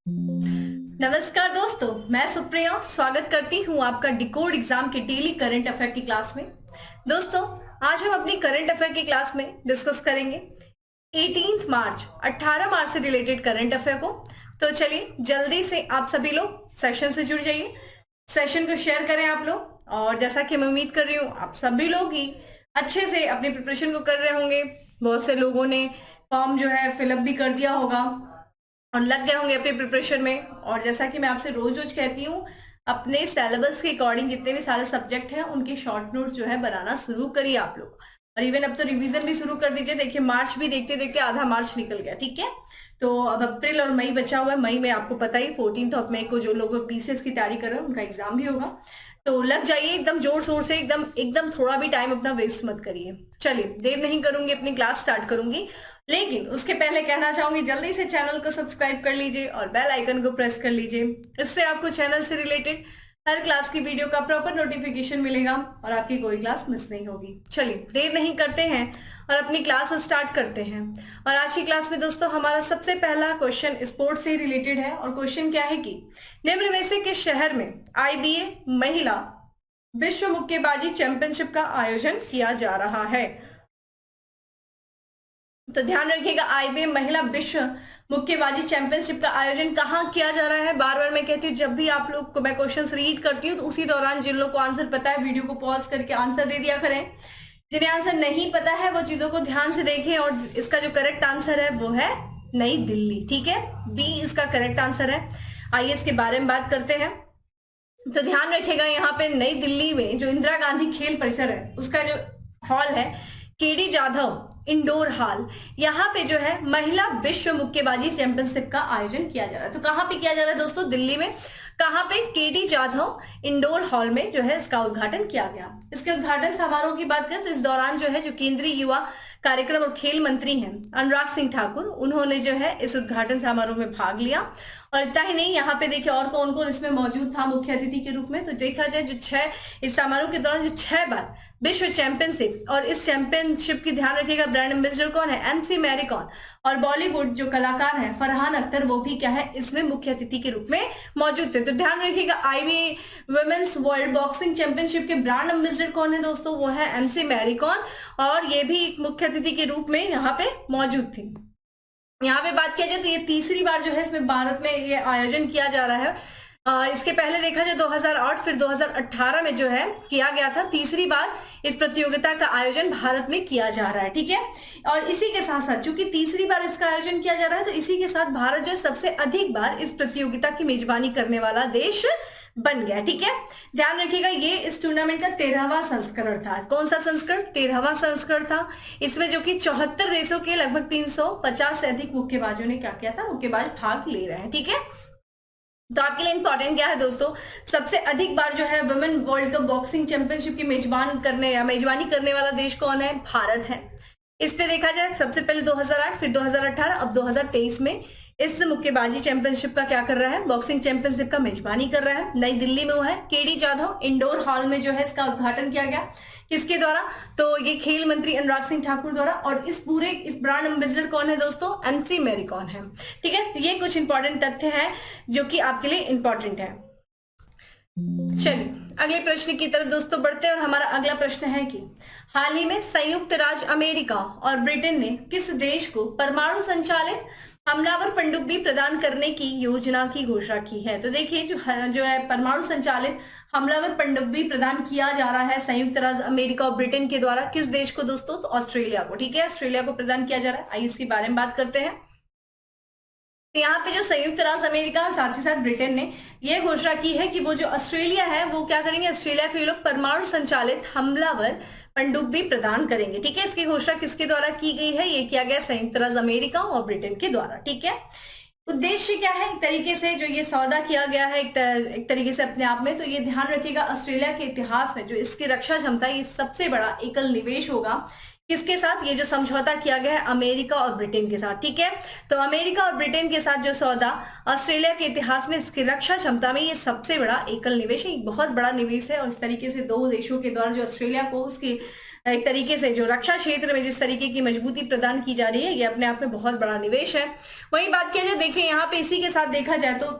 नमस्कार दोस्तों, मैं सुप्रिया स्वागत करती हूँ आपका डिकोड एग्जाम के डेली करंट अफेयर की क्लास में। दोस्तों, आज हम अपनी करंट अफेयर की क्लास में डिस्कस करेंगे 18 मार्च 18 मार्च से रिलेटेड करंट अफेयर को। तो चलिए जल्दी से आप सभी लोग सेशन से जुड़ जाइए, सेशन को शेयर करें आप लोग। और जैसा कि मैं उम्मीद कर रही हूँ आप सभी लोग ही अच्छे से अपनी प्रिपरेशन को कर रहे होंगे। बहुत से लोगों ने फॉर्म जो है फिलअप भी कर दिया होगा और लग गए होंगे अपनी प्रिपरेशन में। और जैसा कि मैं आपसे रोज रोज कहती हूँ, अपने सिलेबस के अकॉर्डिंग जितने भी सारे सब्जेक्ट हैं उनके शॉर्ट नोट्स जो है बनाना शुरू करिए आप लोग। और इवन अब तो रिवीजन भी शुरू कर दीजिए। देखिए मार्च भी देखते देखते आधा मार्च निकल गया, ठीक है। तो अब अप्रैल और मई बचा हुआ है। मई में आपको पता ही 14 मई को जो लोग पीसीएस की तैयारी कर रहे हैं उनका एग्जाम भी होगा। तो लग जाइए एकदम जोर शोर से, एकदम एकदम थोड़ा भी टाइम अपना वेस्ट मत करिए। चलिए देर नहीं करूंगी, अपनी क्लास स्टार्ट करूंगी। लेकिन उसके पहले कहना चाहूंगी जल्दी से चैनल को सब्सक्राइब कर लीजिए और बेल आइकन को प्रेस कर लीजिए। इससे आपको चैनल से रिलेटेड हर क्लास की वीडियो का प्रॉपर नोटिफिकेशन मिलेगा और आपकी कोई क्लास मिस नहीं होगी। चलिए देर नहीं करते हैं और अपनी क्लास स्टार्ट करते हैं। और आज की क्लास में दोस्तों हमारा सबसे पहला क्वेश्चन स्पोर्ट्स से रिलेटेड है। और क्वेश्चन क्या है कि निम्न में से किस शहर में आईबीए महिला विश्व मुक्केबाजी चैंपियनशिप का आयोजन किया जा रहा है। तो ध्यान रखिएगा, आईबीए महिला विश्व मुक्केबाजी चैंपियनशिप का आयोजन कहाँ किया जा रहा है। बार बार मैं कहती हूँ जब भी आप लोग को मैं क्वेश्चंस रीड करती हूँ तो उसी दौरान जिन लोग को आंसर पता है वीडियो को पॉज करके आंसर दे दिया करें। जिन्हें आंसर नहीं पता है वो चीजों को ध्यान से देखें। और इसका जो करेक्ट आंसर है वो है नई दिल्ली, ठीक है। बी इसका करेक्ट आंसर है। आइए इसके बारे में बात करते हैं। तो ध्यान रखिएगा, यहाँ पे नई दिल्ली में जो इंदिरा गांधी खेल परिसर है उसका जो हॉल है केडी जाधव इंडोर हॉल, यहाँ पे जो है महिला विश्व मुक्केबाजी चैंपियनशिप का आयोजन किया जा रहा है। तो कहाँ पे किया जा रहा है दोस्तों? दिल्ली में। कहाँ पे? केडी जाधव इंडोर हॉल में जो है इसका उद्घाटन किया गया। इसके उद्घाटन समारोह की बात करें तो इस दौरान जो है जो केंद्रीय युवा कार्यक्रम और खेल मंत्री हैं अनुराग सिंह ठाकुर, उन्होंने जो है इस उद्घाटन समारोह में भाग लिया। और इतना ही नहीं, यहाँ पे देखिए और कौन कौन इसमें मौजूद था मुख्य अतिथि के रूप में। तो देखा जाए जो इस समारोह के दौरान जो 6 बार विश्व चैंपियनशिप, और इस चैंपियनशिप की ध्यान रखिएगा ब्रांड एम्बेसडर कौन है? एमसी मैरीकॉम। और बॉलीवुड जो कलाकार हैं फरहान अख्तर, वो भी क्या है इसमें मुख्य अतिथि के रूप में मौजूद थे। तो ध्यान रखिएगा IB women's world boxing championship के ब्रांड एम्बेसडर कौन है दोस्तों? वो है एमसी मैरीकॉम, और ये भी एक मुख्य अतिथि के रूप में यहाँ पे मौजूद थी। यहाँ पे बात किया जाए तो ये तीसरी बार जो है इसमें भारत में ये आयोजन किया जा रहा है। इसके पहले देखा जाए 2008 फिर 2018 में जो है किया गया था। तीसरी बार इस प्रतियोगिता का आयोजन भारत में किया जा रहा है, ठीक है। और इसी के साथ साथ चूंकि तीसरी बार इसका आयोजन किया जा रहा है तो इसी के साथ भारत जो है सबसे अधिक बार इस प्रतियोगिता की मेजबानी करने वाला देश बन गया, ठीक है। ध्यान रखिएगा ये इस टूर्नामेंट का 13वां संस्करण था। कौन सा संस्करण? 13वां संस्करण था। इसमें जो कि 74 देशों के लगभग 350 से अधिक मुक्केबाजों ने क्या किया था? मुक्केबाज भाग ले रहे हैं, ठीक है। तो आपके लिए इंपॉर्टेंट क्या है दोस्तों? सबसे अधिक बार जो है women world cup boxing championship की मेजबानी करने वाला देश कौन है? भारत है। इससे देखा जाए सबसे पहले 2008 फिर 2018 अब 2023 में इस मुक्केबाजी चैंपियनशिप का क्या कर रहा है? बॉक्सिंग चैंपियनशिप का मेजबानी कर रहा है। नई दिल्ली में वो है केडी जाधव इंडोर हॉल में जो है इसका उद्घाटन किया गया। किसके द्वारा? तो ये खेल मंत्री अनुराग सिंह ठाकुर द्वारा। और इस ब्रांड एम्बेसडर कौन है दोस्तों? एमसी मैरीकॉम है, ठीक है। ये कुछ इंपॉर्टेंट तथ्य हैं जो कि आपके लिए इंपॉर्टेंट है। चलिए अगले प्रश्न की तरफ दोस्तों बढ़ते हैं। और हमारा अगला प्रश्न है कि हाल ही में संयुक्त राज्य अमेरिका और ब्रिटेन ने किस देश को परमाणु संचालित हमलावर पनडुब्बी प्रदान करने की योजना की घोषणा की है? तो देखिए जो है परमाणु संचालित हमलावर पनडुब्बी प्रदान किया जा रहा है संयुक्त राज्य अमेरिका और ब्रिटेन के द्वारा। किस देश को दोस्तों? तो ऑस्ट्रेलिया को, ठीक है। ऑस्ट्रेलिया को प्रदान किया जा रहा है। आइए इसके बारे में बात करते हैं। तो यहाँ पे जो संयुक्त राज्य अमेरिका और साथ ही साथ ब्रिटेन ने यह घोषणा की है कि वो जो ऑस्ट्रेलिया है वो क्या करेंगे? ऑस्ट्रेलिया को ये लोग परमाणु संचालित हमलावर पनडुब्बी प्रदान करेंगे, ठीक है। इसकी घोषणा किसके द्वारा की गई है? ये किया गया संयुक्त राज्य अमेरिका और ब्रिटेन के द्वारा, ठीक है। उद्देश्य क्या है? एक तरीके से जो ये सौदा किया गया है एक तरीके से अपने आप में, तो ये ध्यान रखिएगा ऑस्ट्रेलिया के इतिहास में जो इसकी रक्षा क्षमता ये सबसे बड़ा एकल निवेश होगा। किसके साथ? ये जो समझौता किया गया है अमेरिका और ब्रिटेन के साथ, ठीक है। तो अमेरिका और ब्रिटेन के साथ जो सौदा ऑस्ट्रेलिया के इतिहास में इसकी रक्षा क्षमता में ये सबसे बड़ा एकल निवेश है, बहुत बड़ा निवेश है। और इस तरीके से दो देशों के द्वारा जो ऑस्ट्रेलिया को उसकी एक तरीके से जो रक्षा क्षेत्र में जिस तरीके की मजबूती प्रदान की जा रही है, ये अपने आप में बहुत बड़ा निवेश है। वही बात किया जाए, देखिए यहाँ पे इसी के साथ देखा जाए तो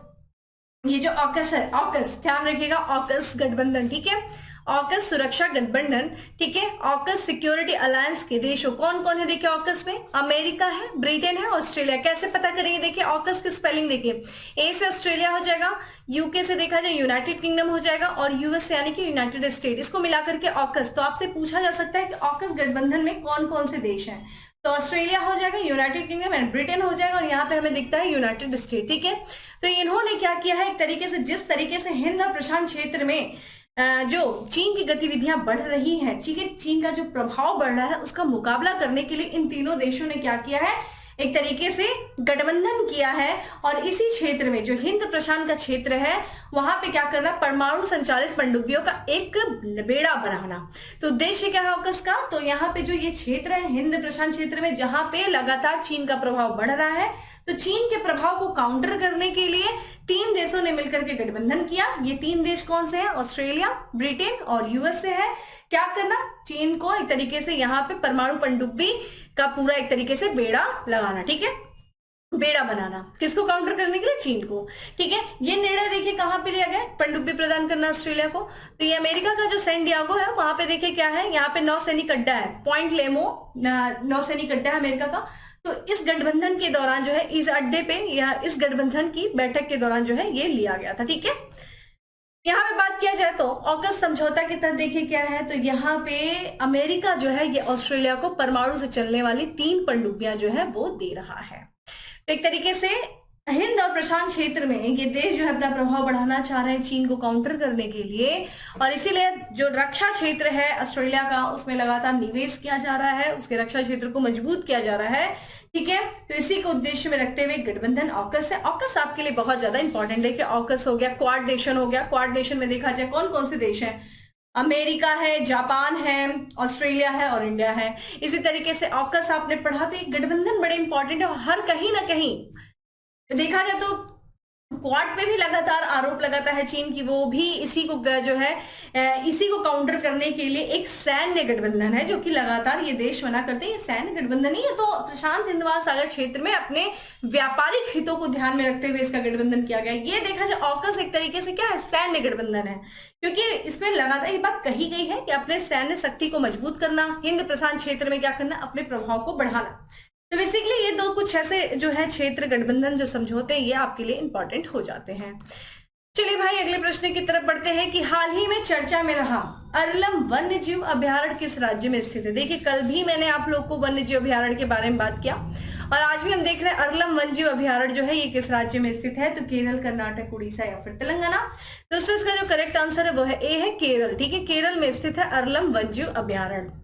ये जो ऑकस है, ऑकस ध्यान रखिएगा, ऑकस गठबंधन, ठीक है, ऑकस सुरक्षा गठबंधन, ठीक है, ऑकस सिक्योरिटी अलायंस के देशों कौन कौन है, देखिए ऑकस में अमेरिका है, ब्रिटेन है, ऑस्ट्रेलिया। कैसे पता करेंगे, देखिए ऑकस की स्पेलिंग देखिए, ए से ऑस्ट्रेलिया हो जाएगा, यूके से देखा जाए यूनाइटेड किंगडम हो जाएगा, और यूएस यानी कि यूनाइटेड स्टेट, इसको मिलाकर के ऑकस। तो आपसे पूछा जा सकता है कि ऑकस गठबंधन में कौन कौन से देश हैं, तो ऑस्ट्रेलिया हो जाएगा, यूनाइटेड किंगडम एंड ब्रिटेन हो जाएगा, और यहाँ पे हमें दिखता है यूनाइटेड स्टेट, ठीक है। तो इन्होंने क्या किया है, एक तरीके से जिस तरीके से हिंद और प्रशांत क्षेत्र में जो चीन की गतिविधियां बढ़ रही हैं, ठीक है, चीन का जो प्रभाव बढ़ रहा है, उसका मुकाबला करने के लिए इन तीनों देशों ने क्या किया है, एक तरीके से गठबंधन किया है। और इसी क्षेत्र में जो हिंद प्रशांत का क्षेत्र है, वहां पे क्या करना, परमाणु संचालित पनडुब्बियों का एक बेड़ा बनाना। तो उद्देश्य क्या है ऑकस का, तो यहाँ पे जो ये क्षेत्र है हिंद प्रशांत क्षेत्र में, जहां पे लगातार चीन का प्रभाव बढ़ रहा है, तो चीन के प्रभाव को काउंटर करने के लिए 3 देशों ने मिलकर के गठबंधन किया। ये 3 देश कौन से हैं, ऑस्ट्रेलिया, ब्रिटेन और यूएसए है। क्या करना, चीन को एक तरीके से यहाँ पे परमाणु पनडुब्बी का पूरा एक तरीके से बेड़ा लगाना, ठीक है, बेड़ा बनाना, किसको काउंटर करने के लिए, चीन को, ठीक है। ये निर्णय देखिए कहां पे लिया गया, पनडुब्बी प्रदान करना ऑस्ट्रेलिया को। तो ये अमेरिका का जो सैन डियागो है, वहां पे देखिए क्या है, यहाँ पे नौसैनिक अड्डा है, पॉइंट लेमो नौसैनिक अड्डा है अमेरिका का। तो इस गठबंधन के दौरान जो है, इस अड्डे पे या इस गठबंधन की बैठक के दौरान जो है ये लिया गया था, ठीक है। यहाँ पे बात किया जाए तो ऑकस समझौता के तहत देखिए क्या है, तो यहाँ पे अमेरिका जो है ये ऑस्ट्रेलिया को परमाणु से चलने वाली 3 पनडुब्बियां जो है वो दे रहा है। तो एक तरीके से हिंद और प्रशांत क्षेत्र में ये देश जो है अपना प्रभाव बढ़ाना चाह रहे हैं चीन को काउंटर करने के लिए, और इसीलिए जो रक्षा क्षेत्र है ऑस्ट्रेलिया का, उसमें लगातार निवेश किया जा रहा है, उसके रक्षा क्षेत्र को मजबूत किया जा रहा है, ठीक है। तो इसी को उद्देश्य में रखते हुए गठबंधन ऑकस है। ऑकस आपके लिए बहुत ज्यादा इंपॉर्टेंट है कि ऑकस हो गया, क्वाड नेशन हो गया। क्वाड नेशन में देखा जाए कौन कौन से देश हैं, अमेरिका है, जापान है, ऑस्ट्रेलिया है और इंडिया है। इसी तरीके से ऑकस आपने पढ़ा, तो एक गठबंधन बड़े इंपॉर्टेंट है। हर कहीं ना कहीं देखा जाए तो क्वाड पे भी लगातार आरोप लगाता है चीन की, वो भी इसी को जो है इसी को काउंटर करने के लिए एक सैन्य गठबंधन है, जो कि लगातार ये देश बना करते हैं। ये सैन्य गठबंधन ही है, तो प्रशांत हिंद महासागर क्षेत्र में अपने व्यापारिक हितों को ध्यान में रखते हुए इसका गठबंधन किया गया। ये देखा जाए ऑकस एक तरीके से क्या है, सैन्य गठबंधन है, क्योंकि इसमें लगातार ये बात कही गई है कि अपने सैन्य शक्ति को मजबूत करना, हिंद प्रशांत क्षेत्र में क्या करना, अपने प्रभाव को बढ़ाना। तो बेसिकली ये 2 कुछ ऐसे जो है क्षेत्र गठबंधन जो समझौते हैं, ये आपके लिए इंपॉर्टेंट हो जाते हैं। चलिए भाई अगले प्रश्न की तरफ बढ़ते हैं कि हाल ही में चर्चा में रहा अरलम वन्य जीव अभ्यारण्य किस राज्य में स्थित है। देखिए कल भी मैंने आप लोग को वन्य जीव अभ्यारण्य के बारे में बात किया, और आज भी हम देख रहे हैं अरलम वन्य जीव अभ्यारण्य जो है ये किस राज्य में स्थित है, तो केरल, कर्नाटक, उड़ीसा या फिर तेलंगाना। दोस्तों इसका जो करेक्ट आंसर है वो है ए है केरल, ठीक है, केरल में स्थित है अरलम वन्य जीव अभ्यारण्य।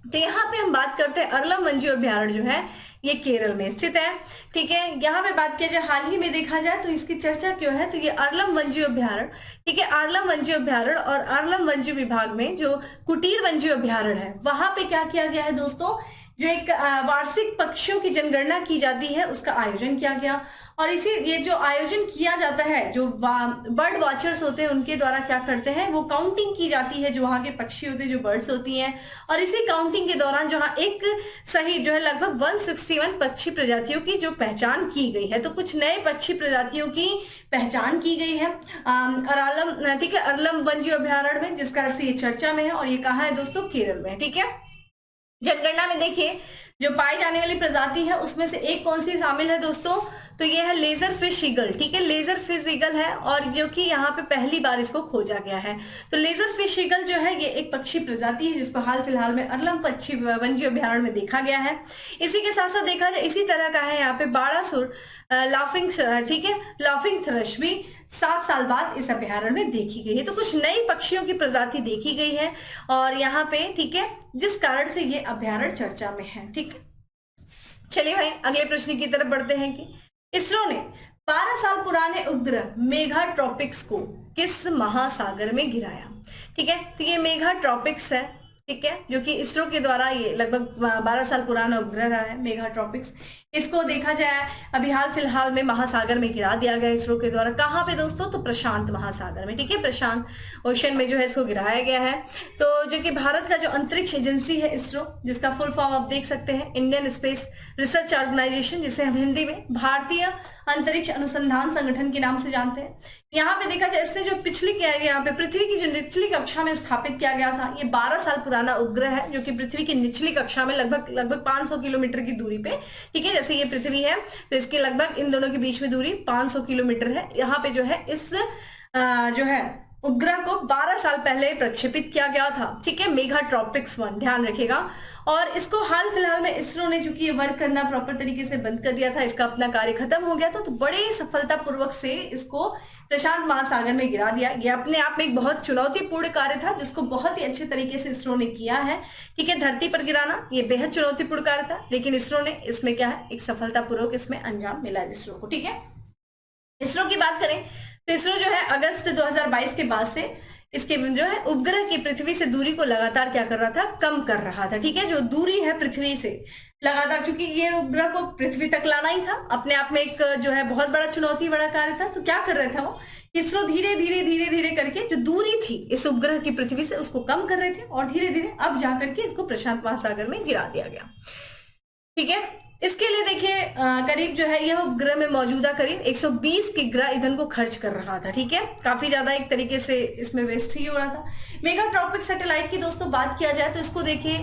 तो यहाँ पे हम बात करते हैं अरलम वन्य जीव अभ्यारण्य जो है ये केरल में स्थित है, ठीक है। यहाँ पे बात किया जाए हाल ही में देखा जाए तो इसकी चर्चा क्यों है, तो ये अरलम वन्य जीव अभ्यारण्य, ठीक है, अरलम वन्य जीव अभ्यारण्य और अरलम वन्य जीव विभाग में जो कुटीर वन्य जीव अभ्यारण्य है, वहां पे क्या किया गया है दोस्तों, जो एक वार्षिक पक्षियों की जनगणना की जाती है, उसका आयोजन किया गया। और इसी ये जो आयोजन किया जाता है, जो बर्ड वॉचर्स होते हैं उनके द्वारा क्या करते हैं, वो काउंटिंग की जाती है जो वहाँ के पक्षी होते हैं, जो बर्ड्स होती हैं। और इसी काउंटिंग के दौरान जहाँ एक सही जो है लगभग 161 पक्षी प्रजातियों की जो पहचान की गई है, तो कुछ नए पक्षी प्रजातियों की पहचान की गई है अरलम, ठीक है, अरलम वन्य जीव अभ्यारण्य में, जिसका अर्थ ये चर्चा में है। और ये कहाँ है दोस्तों, केरल में, ठीक है। जनगणना में देखिए जो पाई जाने वाली प्रजाति है उसमें से एक कौन सी शामिल है दोस्तों, तो ये है लेजर फिश ईगल, ठीक है, लेजर फिश ईगल है, और जो कि यहाँ पे पहली बार इसको खोजा गया है। तो लेजर फिश ईगल जो है ये एक पक्षी प्रजाति है जिसको हाल फिलहाल में अरलम पक्षी वन्य जीव अभ्यारण्य में देखा गया है। इसी के साथ साथ देखा जाए इसी तरह का है यहाँ पे बाड़ासुर लाफिंग, ठीक है, लाफिंग थ्रश भी 7 साल बाद इस अभ्यारण्य में देखी गई है। तो कुछ नई पक्षियों की प्रजाति देखी गई है और यहाँ पे, ठीक है, जिस कारण से ये अभ्यारण्य चर्चा में है, ठीक है। चलिए भाई अगले प्रश्न की तरफ बढ़ते हैं कि इसरो ने 12 साल पुराने उपग्रह मेघाट्रॉपिक्स को किस महासागर में गिराया, ठीक है। तो ये मेघाट्रॉपिक्स है, ठीक है, जो कि इसरो के द्वारा ये लगभग 12 साल पुराना उपग्रह रहा है मेघा ट्रॉपिक्स। इसको देखा जाए अभी हाल फिलहाल में महासागर में गिरा दिया गया इसरो के द्वारा। कहाँ पे दोस्तों? तो प्रशांत महासागर में, ठीक है, प्रशांत ओशन में जो है इसको गिराया गया है। तो जो कि भारत का जो अंतरिक्ष एजेंसी है इसरो, जिसका फुल फॉर्म आप देख सकते हैं इंडियन स्पेस रिसर्च ऑर्गेनाइजेशन, जिसे हम हिंदी में भारतीय अंतरिक्ष अनुसंधान संगठन के नाम से जानते हैं। यहाँ पे देखा जाए इसने जो यहाँ पे पृथ्वी की जो निचली कक्षा में स्थापित किया गया था, ये 12 साल पुराना उपग्रह है जो कि पृथ्वी की निचली कक्षा में लगभग 500 किलोमीटर की दूरी पे, ठीक है, जैसे ये पृथ्वी है तो इसके लगभग इन दोनों के बीच में दूरी 500 किलोमीटर है। यहाँ पे जो है इस जो है उपग्रह को 12 साल पहले प्रक्षेपित किया गया था, ठीक है, मेघा ट्रॉपिक्स 1, ध्यान रखिएगा। और इसको हाल फिलहाल में इसरो ने चूंकि ये वर्क करना प्रॉपर तरीके से बंद कर दिया था, इसका अपना कार्य खत्म हो गया था, तो बड़े सफलतापूर्वक से इसको प्रशांत महासागर में गिरा दिया। ये अपने आप में एक बहुत चुनौतीपूर्ण कार्य था जिसको बहुत ही अच्छे तरीके से इसरो ने किया है, ठीक है। धरती पर गिराना ये बेहद चुनौतीपूर्ण कार्य था, लेकिन इसरो ने इसमें क्या है, एक सफलतापूर्वक इसमें अंजाम मिला इसरो को, ठीक है। इसरो की बात करें तो इसरो जो है अगस्त 2022 के बाद से इसके जो है उपग्रह की पृथ्वी से दूरी को लगातार क्या कर रहा था, कम कर रहा था, ठीक है। जो दूरी है पृथ्वी से लगातार, चूंकि ये उपग्रह को पृथ्वी तक लाना ही था, अपने आप में एक जो है बहुत बड़ा चुनौती बड़ा कार्य था, तो क्या कर रहे थे वो, इसरो धीरे धीरे करके जो दूरी थी इस उपग्रह की पृथ्वी से उसको कम कर रहे थे, और धीरे धीरे अब जाकर के इसको प्रशांत महासागर में गिरा दिया गया, ठीक है। इसके लिए देखिए करीब जो है यह उपग्रह में मौजूदा करीब 120 किग्रा ईंधन को खर्च कर रहा था, ठीक है, काफी ज्यादा एक तरीके से इसमें वेस्ट ही हो रहा था। मेगा ट्रॉपिक सैटेलाइट की दोस्तों बात किया जाए तो इसको देखिए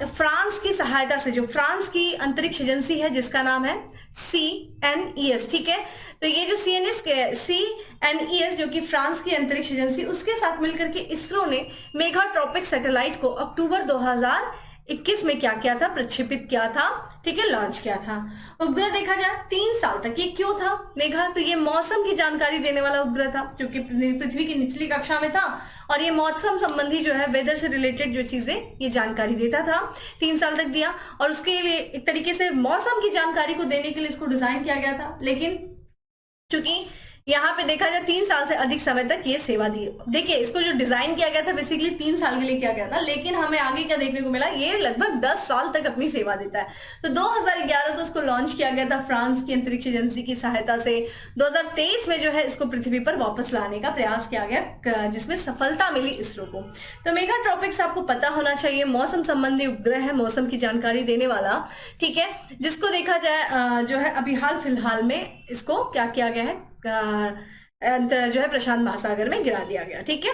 फ्रांस की सहायता से, जो फ्रांस की अंतरिक्ष एजेंसी है जिसका नाम है CNES, ठीक है, तो ये जो CNES जो कि फ्रांस की अंतरिक्ष एजेंसी, उसके साथ मिलकर के इसरो ने मेगा ट्रॉपिक सैटेलाइट को अक्टूबर 2021 में क्या किया था, प्रक्षेपित किया था, ठीक है, लॉन्च किया था। उपग्रह देखा जाए 3 साल तक ये क्यों था मेघा, तो ये मौसम की जानकारी देने वाला उपग्रह था जो कि पृथ्वी की निचली कक्षा में था, और ये मौसम संबंधी जो है वेदर से रिलेटेड जो चीजें ये जानकारी देता था, 3 साल तक दिया। और उसके लिए एक तरीके से मौसम की जानकारी को देने के लिए इसको डिजाइन किया गया था, लेकिन चूंकि यहाँ पे देखा जाए 3 साल से अधिक समय तक ये सेवा दी। देखिए इसको जो डिजाइन किया गया था बेसिकली 3 साल के लिए किया गया था, लेकिन हमें आगे क्या देखने को मिला, ये लगभग 10 साल तक अपनी सेवा देता है। तो 2011 को इसको लॉन्च किया गया था फ्रांस की अंतरिक्ष एजेंसी की सहायता से। 2023 में जो है इसको पृथ्वी पर वापस लाने का प्रयास किया गया, जिसमें सफलता मिली इसरो को। तो मेगा ट्रॉपिक्स आपको पता होना चाहिए, मौसम संबंधी उपग्रह है, मौसम की जानकारी देने वाला, ठीक है, जिसको देखा जाए जो है अभी हाल फिलहाल में इसको क्या किया गया है, जो है प्रशांत महासागर में गिरा दिया गया, ठीक है।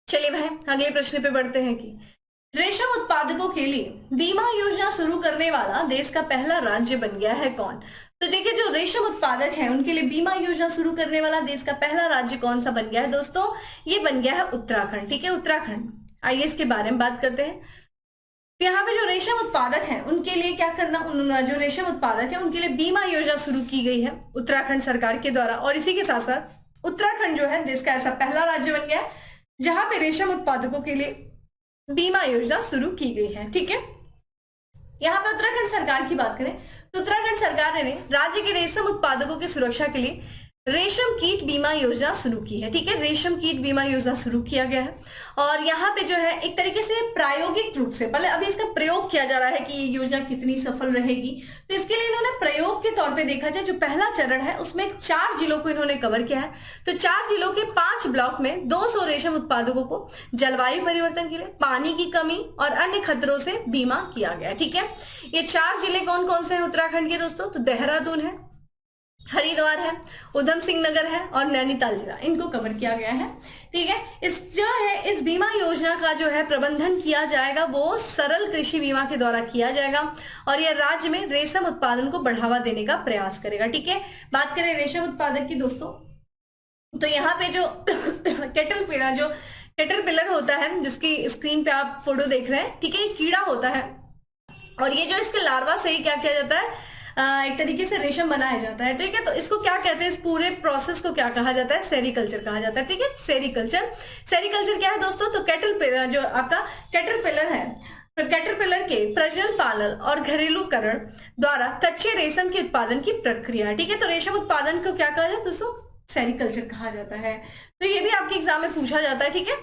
चलिए भाई अगले प्रश्न पे बढ़ते हैं कि रेशम उत्पादकों के लिए बीमा योजना शुरू करने वाला देश का पहला राज्य बन गया है कौन। तो देखिए जो रेशम उत्पादक हैं उनके लिए बीमा योजना शुरू करने वाला देश का पहला राज्य कौन सा बन गया है दोस्तों, ये बन गया है उत्तराखंड, ठीक है, उत्तराखंड। आइए इसके बारे में बात करते हैं। यहाँ पे जो रेशम उत्पादक हैं उनके लिए क्या करना, जो रेशम उत्पादक है उनके लिए बीमा योजना शुरू की गई है उत्तराखंड सरकार के द्वारा, और इसी के साथ साथ उत्तराखंड जो है देश का ऐसा पहला राज्य बन गया है जहां पे रेशम उत्पादकों के लिए बीमा योजना शुरू की गई है, ठीक है। यहाँ पे उत्तराखंड सरकार की बात करें तो उत्तराखंड सरकार ने राज्य के रेशम उत्पादकों की सुरक्षा के लिए रेशम कीट बीमा योजना शुरू की है, ठीक है, रेशम कीट बीमा योजना शुरू किया गया है। और यहाँ पे जो है एक तरीके से प्रायोगिक रूप से पहले अभी इसका प्रयोग किया जा रहा है कि ये योजना कितनी सफल रहेगी, तो इसके लिए इन्होंने प्रयोग के तौर पे देखा जाए जो पहला चरण है उसमें 4 जिलों को इन्होंने कवर किया है। तो 4 जिलों के 5 ब्लॉक में 200 रेशम उत्पादकों को जलवायु परिवर्तन के लिए, पानी की कमी और अन्य खतरों से बीमा किया गया, ठीक है। ये 4 जिले कौन कौन से हैं उत्तराखंड के दोस्तों, तो देहरादून है, हरिद्वार है, उधम सिंह नगर है और नैनीताल जिला, इनको कवर किया गया है, ठीक है। इस बीमा योजना का जो है प्रबंधन किया जाएगा वो सरल कृषि बीमा के द्वारा किया जाएगा, और यह राज्य में रेशम उत्पादन को बढ़ावा देने का प्रयास करेगा, ठीक है। बात करें रेशम उत्पादक की दोस्तों, तो यहाँ पे जो कैटरपिलर होता है जिसकी स्क्रीन पे आप फोटो देख रहे हैं, ठीक है, ये कीड़ा होता है, और ये जो इसके लार्वा से ही क्या किया जाता है, एक तरीके से रेशम बनाया जाता है, ठीक है। तो इसको क्या कहते हैं, इस पूरे प्रोसेस को क्या कहा जाता है, सेरीकल्चर कहा जाता है, ठीक है, सेरीकल्चर क्या है दोस्तों, तो कैटरपिलर जो आपका कैटरपिलर है, तो कैटरपिलर के प्रजनन पालन और घरेलूकरण द्वारा कच्चे रेशम के उत्पादन की प्रक्रिया है, ठीक है। तो रेशम उत्पादन को क्या कहा जाता है दोस्तों, सेरीकल्चर कहा जाता है। तो ये भी आपके एग्जाम में पूछा जाता है, ठीक है।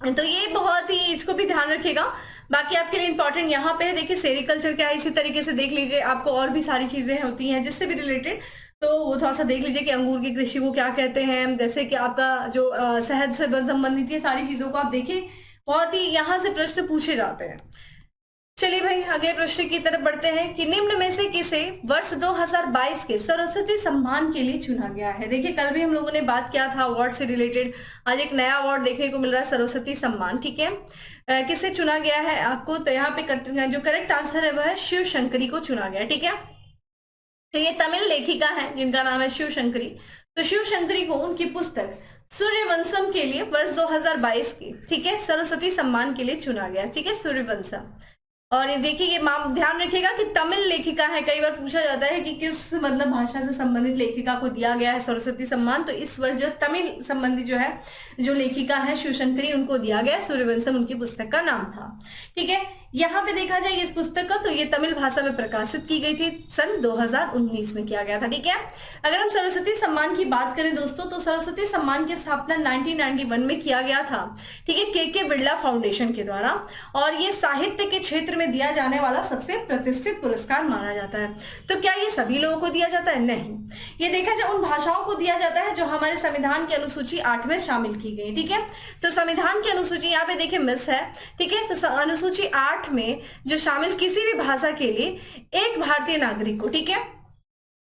तो ये बहुत ही, इसको भी ध्यान रखिएगा। बाकी आपके लिए इंपॉर्टेंट यहाँ पे है, देखिए सेरिकल्चर क्या है, इसी तरीके से देख लीजिए, आपको और भी सारी चीजें होती हैं जिससे भी रिलेटेड, तो वो थोड़ा सा देख लीजिए कि अंगूर की कृषि को क्या कहते हैं, जैसे कि आपका जो शहद से संबंधित ये सारी चीजों को आप देखिए, बहुत ही यहाँ से प्रश्न पूछे जाते हैं। चलिए भाई अगले प्रश्न की तरफ बढ़ते हैं कि निम्न में से किसे वर्ष 2022 के सरस्वती सम्मान के लिए चुना गया है। देखिए कल भी हम लोगों ने बात किया था अवार्ड से रिलेटेड, आज एक नया अवार्ड देखने को मिल रहा है, सरस्वती सम्मान, ठीक है। किसे चुना गया है आपको, तो यहाँ पे जो करेक्ट आंसर है वह है शिव शंकरी को चुना गया, ठीक है। तो ये तमिल लेखिका है जिनका नाम है शिव शंकरी। तो शिव शंकरी को उनकी पुस्तक सूर्यवंशम के लिए वर्ष 2022 की, ठीक है, सरस्वती सम्मान के लिए चुना गया, ठीक है, सूर्यवंशम। और ये देखिए, ये ध्यान रखिएगा कि तमिल लेखिका है, कई बार पूछा जाता है कि किस मतलब भाषा से संबंधित लेखिका को दिया गया है सरस्वती सम्मान, तो इस वर्ष जो तमिल संबंधी जो है जो लेखिका है शिवशंकरी, उनको दिया गया, सूर्यवंशम उनकी पुस्तक का नाम था, ठीक है। यहाँ पे देखा जाए इस पुस्तक का, तो ये तमिल भाषा में प्रकाशित की गई थी, सन 2019 में किया गया था, ठीक है। अगर हम सरस्वती सम्मान की बात करें दोस्तों, तो सरस्वती सम्मान की स्थापना 1991 में किया गया था, ठीक है, के बिरला फाउंडेशन के द्वारा, और ये साहित्य के क्षेत्र में दिया जाने वाला सबसे प्रतिष्ठित पुरस्कार माना जाता है। तो क्या ये सभी लोगों को दिया जाता है? नहीं, ये देखा जाए उन भाषाओं को दिया जाता है जो हमारे संविधान की अनुसूची 8 में शामिल की गई, ठीक है। तो संविधान की अनुसूची यहाँ पे देखिए मिस है, ठीक है, तो अनुसूची 8 में जो शामिल किसी भी भाषा के लिए एक भारतीय नागरिक को, ठीक है,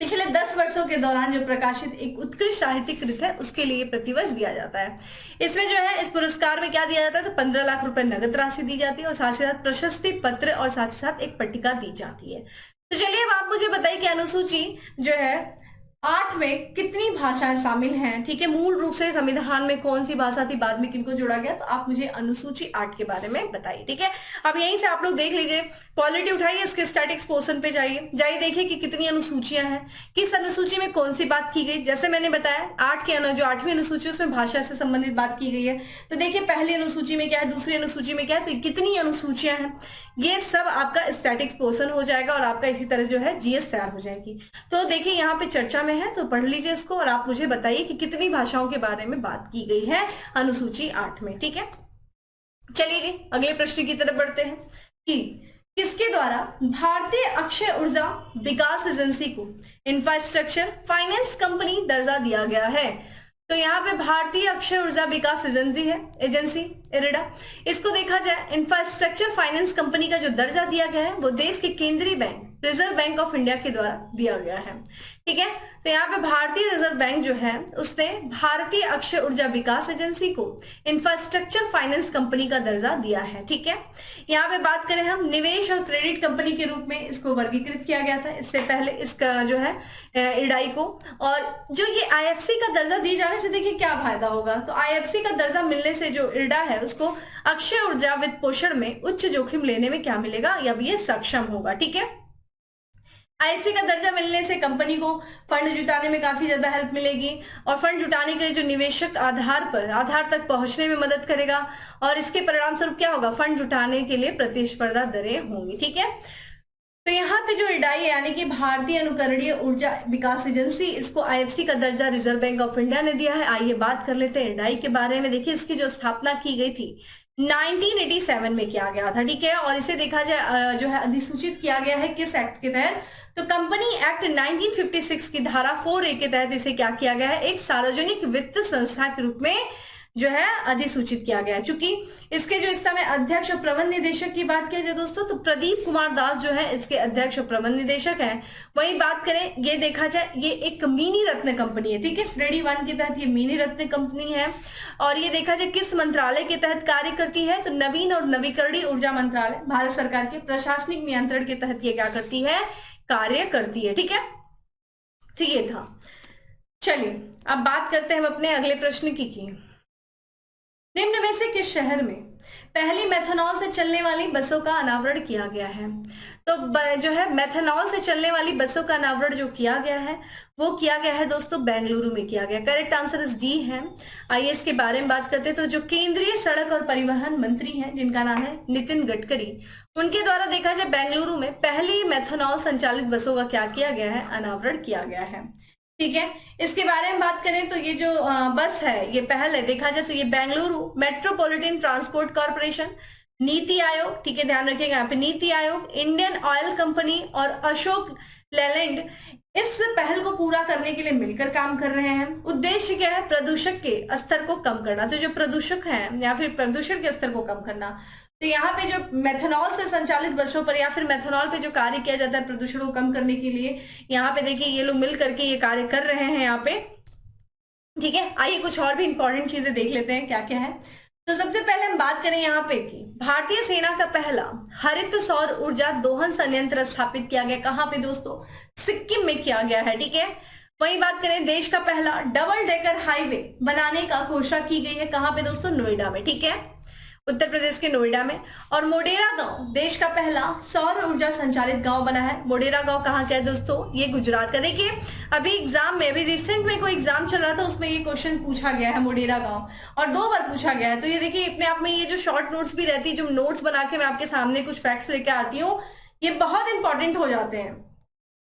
पिछले 10 वर्षों के दौरान जो प्रकाशित एक उत्कृष्ट साहित्यिक कृत है उसके लिए प्रतिवर्ष दिया जाता है। इसमें जो है इस पुरस्कार में क्या दिया जाता है, तो 15 लाख रुपए नगद राशि दी जाती है और साथ ही साथ प्रशस्ति पत्र और साथ ही साथ एक पट्टिका दी जाती है। तो चलिए अब आप मुझे बताइए कि अनुसूची जो है 8 में कितनी भाषाएं शामिल हैं, ठीक है, मूल रूप से संविधान में कौन सी भाषा थी, बाद में किनको जोड़ा गया, तो आप मुझे अनुसूची 8 के बारे में बताइए, ठीक है। अब यहीं से आप लोग देख लीजिए, पॉलिटी उठाइए, इसके स्टैटिक्स पोर्शन पे जाइए देखिए कि कितनी अनुसूचियां हैं, किस अनुसूची में कौन सी बात की गई। जैसे मैंने बताया 8 के जो 8वीं अनुसूची उसमें भाषा से संबंधित बात की गई है। तो देखिए पहली अनुसूची में क्या है, दूसरी अनुसूची में क्या है, तो कितनी अनुसूचियां हैं, ये सब आपका स्टैटिक्स पोर्शन हो जाएगा और आपका इसी तरह जो है जीएस तैयार हो जाएगी। तो देखिए यहाँ पे चर्चा में है, तो पढ़ लीजिए इसको और आप मुझे बताइए कि कितनी भाषाओं के बारे में बात की गई है अनुसूची 8 में, ठीक है। चलिए जी अगले प्रश्न की तरफ बढ़ते हैं कि किसके द्वारा भारतीय अक्षय ऊर्जा विकास एजेंसी को इंफ्रास्ट्रक्चर फाइनेंस कंपनी दर्जा दिया गया है। तो यहाँ पे भारतीय अक्षय ऊर्जा विकास एजेंसी इरेडा, इसको देखा जाए इंफ्रास्ट्रक्चर फाइनेंस कंपनी का जो दर्जा दिया गया है वो देश के केंद्रीय bank reserve bank of India के द्वारा दिया गया है, ठीक है। तो यहाँ पे भारतीय रिजर्व बैंक जो है उसने भारतीय अक्षय ऊर्जा विकास एजेंसी को इंफ्रास्ट्रक्चर फाइनेंस कंपनी का दर्जा दिया है, ठीक है। यहाँ पे बात करें हम निवेश और क्रेडिट कंपनी के रूप में इसको वर्गीकृत किया गया था इससे पहले इसका जो है इडाई को। और जो ये आईएफसी का दर्जा दिए जाने से देखिए क्या फायदा होगा, तो आईएफसी का दर्जा मिलने से जो इरडा है उसको अक्षय ऊर्जा वित्त पोषण में उच्च जोखिम लेने में क्या मिलेगा, या ये सक्षम होगा, ठीक है। आईएफसी का दर्जा मिलने से कंपनी को फंड जुटाने में काफी ज्यादा हेल्प मिलेगी और फंड जुटाने के लिए जो निवेशक आधार तक पहुंचने में मदद करेगा और इसके परिणाम स्वरूप क्या होगा, फंड जुटाने के लिए प्रतिस्पर्धा दरें होंगी, ठीक है। तो यहाँ पे जो इडाई है यानी कि भारतीय अनुकरणीय ऊर्जा विकास एजेंसी, इसको आईएफसी का दर्जा रिजर्व बैंक ऑफ इंडिया ने दिया है। आइए बात कर लेते हैं इडाई के बारे में। देखिए इसकी जो स्थापना की गई थी 1987 में किया गया था, ठीक है, और इसे देखा जाए जो है अधिसूचित किया गया है किस एक्ट के तहत, तो कंपनी एक्ट 1956 की धारा 4A के तहत इसे क्या किया गया है, एक सार्वजनिक वित्त संस्था के रूप में जो है अधिसूचित किया गया है। चूंकि इसके जो इस समय अध्यक्ष और प्रबंध निदेशक की बात की जाए दोस्तों, तो प्रदीप कुमार दास जो है इसके अध्यक्ष और प्रबंध निदेशक हैं। वही बात करें, ये देखा जाए ये एक मिनी रत्न कंपनी है, ठीक है, श्रेणी 1 के तहत ये मिनी रत्न कंपनी है। और ये देखा जाए किस मंत्रालय के तहत कार्य करती है, तो नवीन और नवीकरणीय ऊर्जा मंत्रालय भारत सरकार के प्रशासनिक नियंत्रण के तहत ये क्या करती है, कार्य करती है, ठीक है। तो ये था। चलिए अब बात करते हैं हम अपने अगले प्रश्न की। निम्न में से किस शहर में पहली मेथनॉल से चलने वाली बसों का अनावरण किया गया है। तो जो है मेथनॉल से चलने वाली बसों का अनावरण जो किया गया है वो किया गया है दोस्तों बेंगलुरु में किया गया। करेक्ट आंसर इस डी है। आइए इसके बारे में बात करते हैं। तो जो केंद्रीय सड़क और परिवहन मंत्री हैं जिनका नाम है नितिन गडकरी, उनके द्वारा देखा जाए बेंगलुरु में पहली मेथनॉल संचालित बसों का क्या किया गया है, अनावरण किया गया है। ठीक है। इसके बारे में बात करें तो ये जो बस है, ये पहल है, देखा जाए तो ये Bengaluru metropolitan transport corporation, NITI Aayog, ठीक है, ध्यान रखिएगा यहाँ पे NITI Aayog, Indian oil company और अशोक लेलैंड इस पहल को पूरा करने के लिए मिलकर काम कर रहे हैं। उद्देश्य क्या है? प्रदूषक के स्तर को कम करना। तो जो प्रदूषक है या फिर प्रदूषण के स्तर को कम करना, तो यहाँ पे जो मेथनॉल से संचालित बसों पर या फिर मेथनॉल पे जो कार्य किया जाता है प्रदूषण को कम करने के लिए, यहाँ पे देखिए ये लोग मिल करके ये कार्य कर रहे हैं यहाँ पे, ठीक है। आइए कुछ और भी इंपॉर्टेंट चीजें देख लेते हैं क्या क्या है। तो सबसे पहले हम बात करें यहाँ पे कि भारतीय सेना का पहला हरित सौर ऊर्जा दोहन संयंत्र स्थापित किया गया। कहाँ पे दोस्तों? सिक्किम में किया गया है, ठीक है। वही बात करें, देश का पहला डबल डेकर हाईवे बनाने का घोषणा की गई है। कहाँ पे दोस्तों? नोएडा में, ठीक है, उत्तर प्रदेश के नोएडा में। और मोढेरा गांव देश का पहला सौर ऊर्जा संचालित गांव बना है। मोढेरा गांव कहाँ का है दोस्तों? ये गुजरात का। देखिए अभी एग्जाम में, अभी रिसेंट में कोई एग्जाम चल रहा था, उसमें ये क्वेश्चन पूछा गया है मोढेरा गांव, और 2 बार पूछा गया है। तो ये देखिए अपने आप में ये जो शॉर्ट नोट्स भी रहती है, जो नोट्स बना के मैं आपके सामने कुछ फैक्ट्स लेके आती हूँ, ये बहुत इंपॉर्टेंट हो जाते हैं,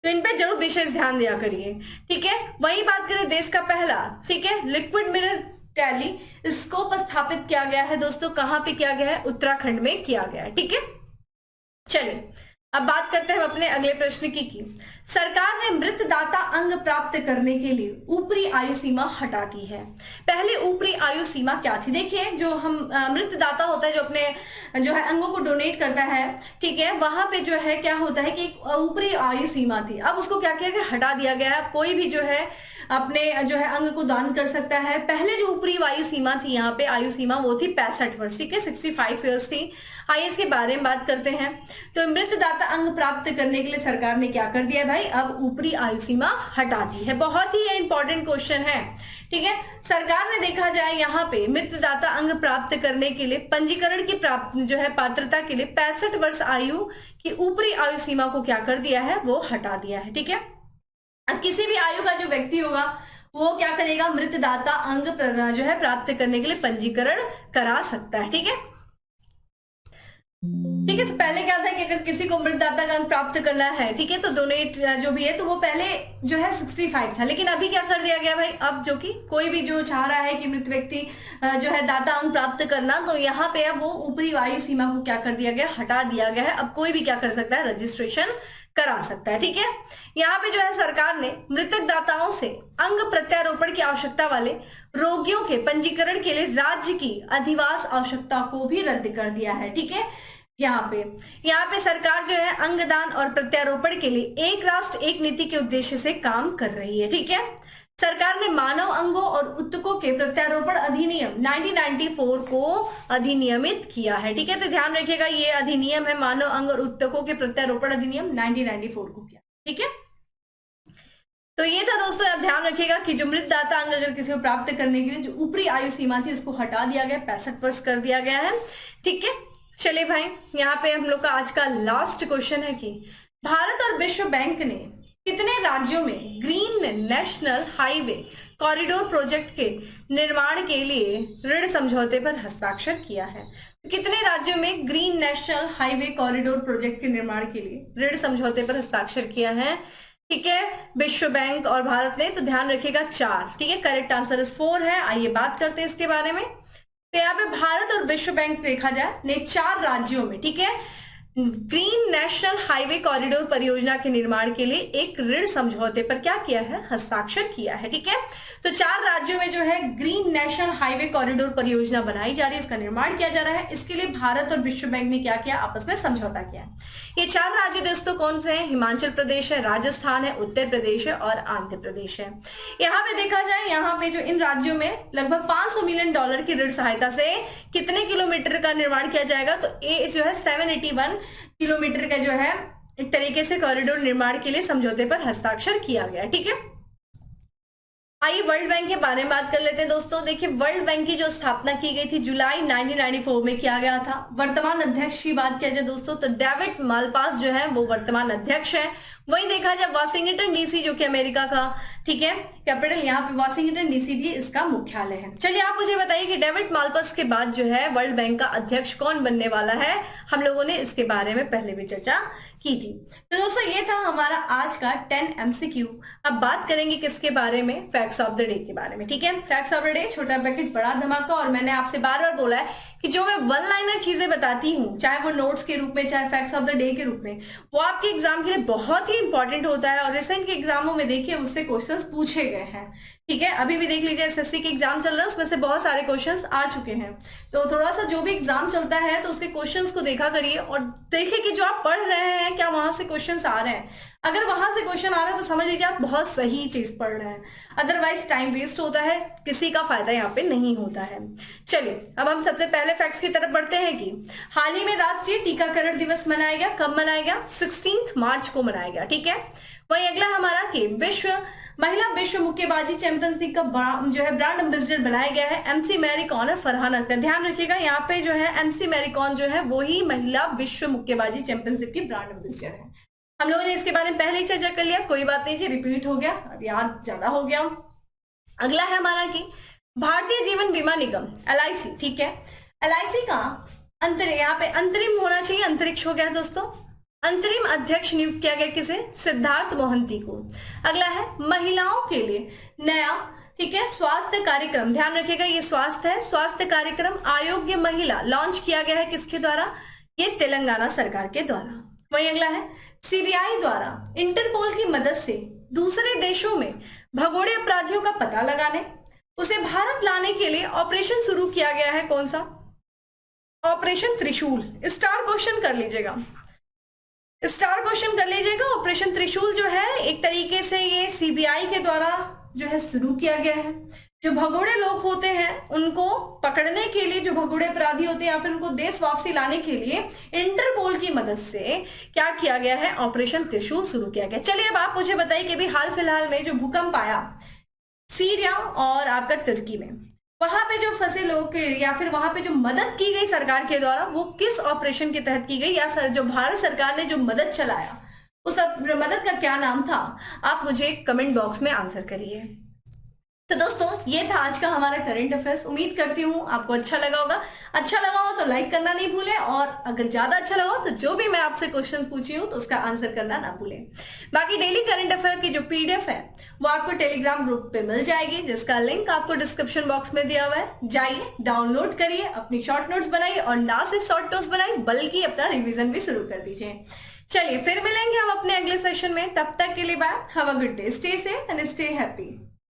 तो इन पे जरूर विशेष ध्यान दिया करिए, ठीक है। वही बात करें, देश का पहला, ठीक है, लिक्विड मिरर टेलीस्कोप स्थापित किया गया है दोस्तों। कहां पे किया गया है? उत्तराखंड में किया गया है, ठीक है। चलिए अब बात करते हैं हम अपने अगले प्रश्न की सरकार ने मृतदाता अंग प्राप्त करने के लिए ऊपरी आयु सीमा हटा दी है। पहले ऊपरी आयु सीमा क्या थी? देखिए जो हम मृतदाता होता है, जो अपने जो है अंगों को डोनेट करता है, ठीक है, वहां पे जो है क्या होता है कि ऊपरी आयु सीमा थी, अब उसको क्या किया गया? हटा दिया गया है। कोई भी जो है अपने जो है अंग को दान कर सकता है। पहले जो ऊपरी आयु सीमा थी, यहाँ पे आयु सीमा वो थी 65 वर्ष, ठीक है, 65 ईयर्स थी। आइए इसके बारे में बात करते हैं। तो मृतदाता अंग प्राप्त करने के लिए सरकार ने क्या कर दिया भाई? अब ऊपरी आयु सीमा हटा दी है। बहुत ही इंपॉर्टेंट क्वेश्चन है, ठीक है। सरकार ने देखा जाए यहाँ पे मृतदाता अंग प्राप्त करने के लिए पंजीकरण की प्राप्त जो है पात्रता के लिए 65 वर्ष आयु की ऊपरी आयु सीमा को क्या कर दिया है? वो हटा दिया है, ठीक है। अब किसी भी आयु का जो व्यक्ति होगा वो क्या करेगा? मृतदाता अंग जो है प्राप्त करने के लिए पंजीकरण करा सकता है, ठीक है, ठीक है। तो पहले क्या था कि अगर किसी को मृतदाता का अंग प्राप्त करना है, ठीक है, तो डोनेट जो भी है तो वो पहले जो है 65 था, लेकिन अभी क्या कर दिया गया भाई? अब जो कि कोई भी जो चाह रहा है कि मृत व्यक्ति जो है दाता अंग प्राप्त करना, तो यहाँ पे अब वो ऊपरी आयु सीमा को क्या कर दिया गया? हटा दिया गया है। अब कोई भी क्या कर सकता है? रजिस्ट्रेशन करा सकता है, ठीक है। यहाँ पे जो है सरकार ने मृतक दाताओं से अंग प्रत्यारोपण की आवश्यकता वाले रोगियों के पंजीकरण के लिए राज्य की अधिवास आवश्यकता को भी रद्द कर दिया है, ठीक है। यहाँ पे सरकार जो है अंगदान और प्रत्यारोपण के लिए एक राष्ट्र एक नीति के उद्देश्य से काम कर रही है, ठीक है। सरकार ने मानव अंगों और उत्तकों के प्रत्यारोपण अधिनियम 1994 को अधिनियमित किया है, ठीक है। तो ध्यान रखिएगा ये अधिनियम है मानव अंग और उत्तकों के प्रत्यारोपण अधिनियम 1994 को किया, ठीक है। तो ये था दोस्तों, आप ध्यान रखिएगा कि जो मृतदाता अंग अगर किसी को प्राप्त करने के लिए जो ऊपरी आयु सीमा थी उसको हटा दिया गया, 65 वर्ष कर दिया गया है, ठीक है। चलिए भाई, यहाँ पे हम लोग का आज का लास्ट क्वेश्चन है कि भारत और विश्व बैंक ने कितने राज्यों में green national highway corridor project के निर्माण के लिए ऋण समझौते पर हस्ताक्षर किया है? कितने राज्यों में green national highway corridor project के निर्माण के लिए ऋण समझौते पर हस्ताक्षर किया है? ठीक है, विश्व बैंक और भारत ने। तो ध्यान रखिएगा 4, ठीक है, करेक्ट आंसर इस 4 है। आइए बात करते हैं इसके बारे में। तो यहाँ पे भारत और विश्व बैंक देखा जाए ने 4 राज्यों में, ठीक है, ग्रीन नेशनल हाईवे कॉरिडोर परियोजना के निर्माण के लिए एक ऋण समझौते पर क्या किया है? हस्ताक्षर किया है, ठीक है। तो 4 राज्यों में जो है ग्रीन नेशनल हाईवे कॉरिडोर परियोजना बनाई जा रही है, उसका निर्माण किया जा रहा है। इसके लिए भारत और विश्व बैंक ने क्या किया? आपस में समझौता किया। ये 4 राज्य दोस्तों कौन से हैं? हिमाचल प्रदेश है, राजस्थान है, उत्तर प्रदेश है और आंध्र प्रदेश है। यहाँ पे देखा जाए, यहाँ पे जो इन राज्यों में लगभग $500 मिलियन की ऋण सहायता से कितने किलोमीटर का निर्माण किया जाएगा? तो ये जो है 781 किलोमीटर का जो है एक तरीके से कॉरिडोर निर्माण के लिए समझौते पर हस्ताक्षर किया गया, ठीक है। आइए वर्ल्ड बैंक के बारे में बात कर लेते हैं दोस्तों। देखिए वर्ल्ड बैंक की जो स्थापना की गई थी जुलाई 1994 में किया गया था। वर्तमान अध्यक्ष की बात किया जाए दोस्तों तो डेविड मालपास जो है वो वर्तमान अध्यक्ष है। वहीं देखा जाए वाशिंगटन डीसी जो कि अमेरिका का, ठीक है, कैपिटल, यहाँ पे वाशिंगटन डीसी भी इसका मुख्यालय है। चलिए आप मुझे बताइए कि डेविड मालपास के बाद जो है वर्ल्ड बैंक का अध्यक्ष कौन बनने वाला है? हम लोगों ने इसके बारे में पहले भी चर्चा की थी। तो दोस्तों ये था हमारा आज का 10 MCQ। अब बात करेंगे किसके बारे में, फैक्ट्स ऑफ द डे के बारे में। ठीक है, फैक्ट्स ऑफ द डे, छोटा पैकेट बड़ा धमाका। और मैंने आपसे बार बार बोला है कि जो मैं वन लाइनर चीजें बताती हूँ, चाहे वो नोट्स के रूप में चाहे फैक्ट्स ऑफ द डे के रूप में, वो आपके एग्जाम के लिए बहुत ही इंपॉर्टेंट होता है। और रिसेंट के एग्जामों में देखिए उससे क्वेश्चन पूछे गए हैं। ठीक है, अभी भी देख लीजिए एसएससी के एग्जाम चल रहा है, उसमें से बहुत सारे क्वेश्चंस आ चुके हैं। तो थोड़ा सा जो भी एग्जाम चलता है तो उसके क्वेश्चंस को देखा करिए और देखिए कि जो आप पढ़ रहे हैं क्या वहां से क्वेश्चंस आ रहे हैं। अगर वहां से क्वेश्चन आ रहा है तो समझ लीजिए आप बहुत सही चीज पढ़ रहे हैं, अदरवाइज टाइम वेस्ट होता है, किसी का फायदा यहाँ पे नहीं होता है। चलिए अब हम सबसे पहले फैक्ट्स की तरफ बढ़ते हैं कि हाल ही में राष्ट्रीय टीकाकरण दिवस मनाया गया। कब मनाया गया? 16 मार्च को मनाया गया। ठीक है, वही अगला हमारा कि महिला विश्व मुक्केबाजी चैंपियनशिप का जो है ब्रांड एम्बेसडर बनाया गया है एमसी मैरी कॉन और फरहान अख्तर। ध्यान रखिएगा यहाँ पे जो है एमसी मैरी कॉन जो है वही महिला विश्व मुक्केबाजी चैंपियनशिप की ब्रांड एम्बेसडर है। हम लोगों ने इसके बारे में पहले ही चर्चा कर लिया, कोई बात नहीं जी, रिपीट हो गया, अब याद ज्यादा हो गया। अगला है हमारा कि भारतीय जीवन बीमा निगम LIC। ठीक है, LIC का यहाँ पे अंतरिम होना चाहिए, अंतरिक्ष हो गया दोस्तों। अंतरिम अध्यक्ष नियुक्त किया गया किसे? सिद्धार्थ मोहंती को। अगला है महिलाओं के लिए नया, ठीक है, स्वास्थ्य कार्यक्रम। ध्यान रखिएगा ये स्वास्थ्य है, स्वास्थ्य कार्यक्रम आयोग्य महिला लॉन्च किया गया है किसके द्वारा? ये तेलंगाना सरकार के द्वारा। वही अगला है CBI द्वारा इंटरपोल की मदद से दूसरे देशों में भगोड़े अपराधियों का पता लगाने, उसे भारत लाने के लिए ऑपरेशन शुरू किया गया है। कौन सा? ऑपरेशन त्रिशूल। स्टार क्वेश्चन कर लीजिएगा, स्टार क्वेश्चन कर लीजिएगा। ऑपरेशन त्रिशूल जो है एक तरीके से ये CBI के द्वारा जो है शुरू किया गया है। जो भगोड़े लोग होते हैं उनको पकड़ने के लिए, जो भगोड़े अपराधी होते हैं या फिर उनको देश वापसी लाने के लिए इंटरपोल की मदद से क्या किया गया है? ऑपरेशन त्रिशूल शुरू किया गया। चलिए अब आप मुझे बताइए कि भी हाल फिलहाल में जो भूकंप आया सीरिया और आपका तुर्की में, वहां पे जो फंसे लोग या फिर वहां पे जो मदद की गई सरकार के द्वारा वो किस ऑपरेशन के तहत की गई, या सर जो भारत सरकार ने जो मदद चलाया उस मदद का क्या नाम था? आप मुझे कमेंट बॉक्स में आंसर करिए। तो दोस्तों ये था आज का हमारा करंट अफेयर्स। उम्मीद करती हूँ आपको अच्छा लगा होगा। अच्छा लगा हो तो लाइक करना नहीं भूलें, और अगर ज्यादा अच्छा लगा हो तो जो भी मैं आपसे क्वेश्चंस पूछी हूँ तो उसका आंसर करना ना भूलें। बाकी डेली करंट अफेयर की जो PDF है वो आपको टेलीग्राम ग्रुप पे मिल जाएगी, जिसका लिंक आपको डिस्क्रिप्शन बॉक्स में दिया हुआ है। जाइए डाउनलोड करिए, अपनी शॉर्ट नोट्स बनाइए, और ना सिर्फ शॉर्ट नोट्स बनाइए बल्कि अपना रिविजन भी शुरू कर दीजिए। चलिए फिर मिलेंगे हम अपने अगले सेशन में, तब तक के लिए bye, have a good day, stay safe and stay happy.